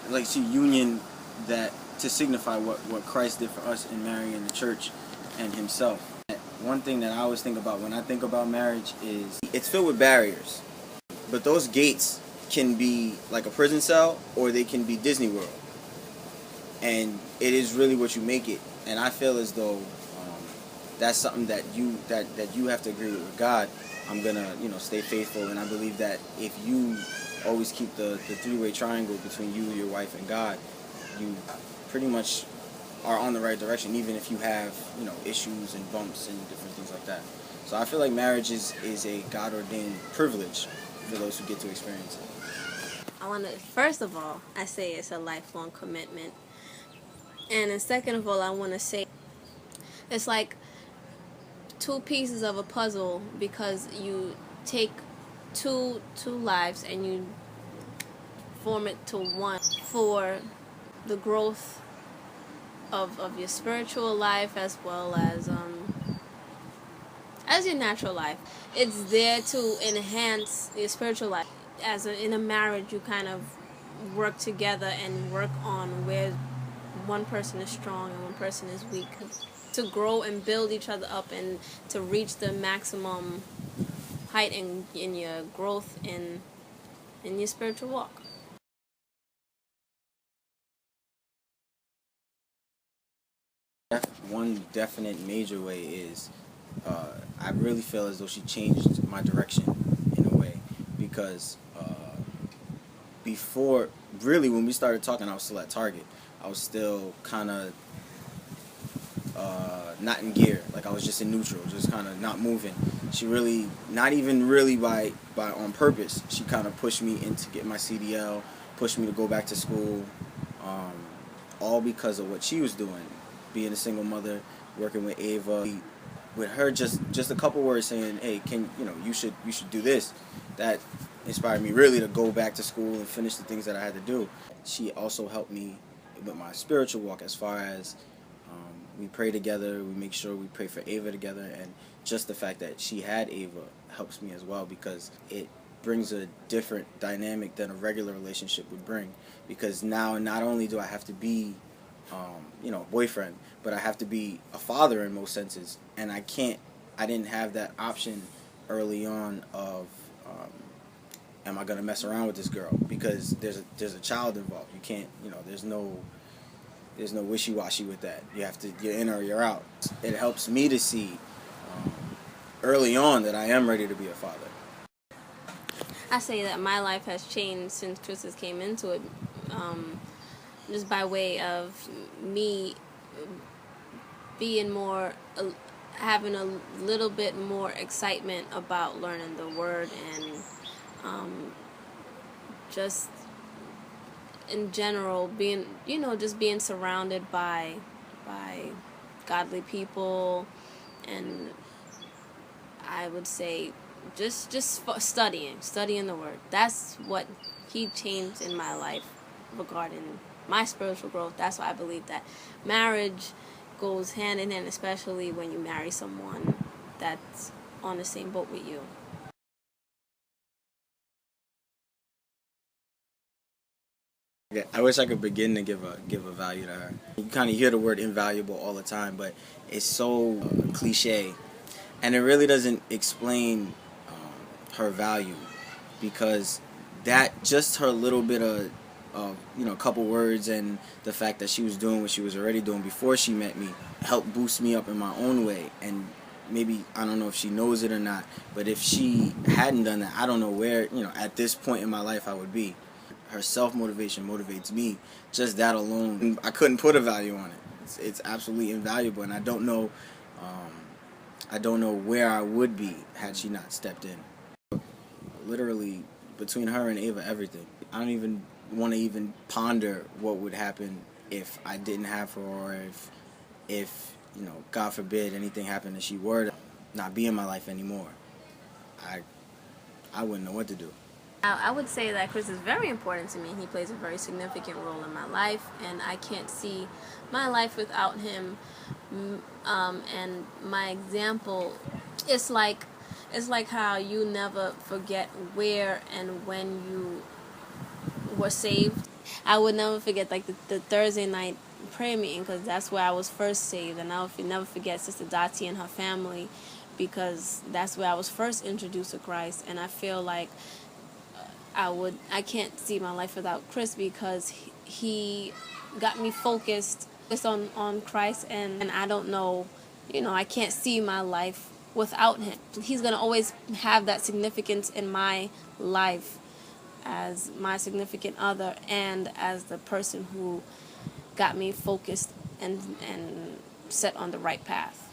like see union that to signify what Christ did for us in marrying the church and himself. One thing that I always think about when I think about marriage is it's filled with barriers, but those gates can be like a prison cell or they can be Disney World, and it is really what you make it. And I feel as though that's something that you have to agree with God. I'm gonna stay faithful, and I believe that if you always keep the three-way triangle between you, your wife, and God, you pretty much are on the right direction, even if you have issues and bumps and different things like that. So I feel like marriage is a God-ordained privilege for those who get to experience it. First of all, I say it's a lifelong commitment. And then second of all, I want to say it's like two pieces of a puzzle, because you take two lives and you form it to one for the growth of your spiritual life as well as your natural life. It's there to enhance your spiritual life. In a marriage, you kind of work together and work on where one person is strong and one person is weak, to grow and build each other up and to reach the maximum height in your growth in your spiritual walk. One definite major way is I really feel as though she changed my direction in a way, because before, really, when we started talking, I was still at Target. I was still kind of not in gear, like I was just in neutral, just kind of not moving. She really, not even really by on purpose, she kind of pushed me into get my CDL, pushed me to go back to school, all because of what she was doing, being a single mother, working with Ava. With her, just a couple words saying, "Hey, you should do this." That inspired me really to go back to school and finish the things that I had to do. She also helped me with my spiritual walk, as far as we pray together, we make sure we pray for Ava together, and just the fact that she had Ava helps me as well, because it brings a different dynamic than a regular relationship would bring. Because now not only do I have to be boyfriend, but I have to be a father in most senses, and I didn't have that option early on of am I gonna mess around with this girl, because there's a child involved. You can't, there's no wishy-washy with that. You're in or you're out. It helps me to see early on that I am ready to be a father. I say that my life has changed since Chris came into it, just by way of me being more, having a little bit more excitement about learning the Word, and just in general being, just being surrounded by godly people, and I would say just studying the Word. That's what he changed in my life regarding my spiritual growth. That's why I believe that marriage goes hand in hand, especially when you marry someone that's on the same boat with you. I wish I could begin to give a value to her. You kind of hear the word invaluable all the time, but it's so cliche, and it really doesn't explain her value, because that just her little bit of a couple words, and the fact that she was doing what she was already doing before she met me helped boost me up in my own way. And maybe, I don't know if she knows it or not, but if she hadn't done that, I don't know where at this point in my life I would be. Her self-motivation motivates me. Just that alone, I couldn't put a value on it. It's absolutely invaluable, and I don't know where I would be had she not stepped in. Literally, between her and Ava, everything. I don't even want to even ponder what would happen if I didn't have her, or if God forbid, anything happened and she were to not be in my life anymore. I wouldn't know what to do. I would say that Chris is very important to me. He plays a very significant role in my life, and I can't see my life without him. And my example, it's like how you never forget where and when you were saved. I would never forget like the Thursday night prayer meeting, because that's where I was first saved, and I would never forget Sister Dottie and her family, because that's where I was first introduced to Christ. And I feel like I can't see my life without Chris, because he got me focused on Christ, and I don't know, I can't see my life without him. He's going to always have that significance in my life as my significant other, and as the person who got me focused and set on the right path.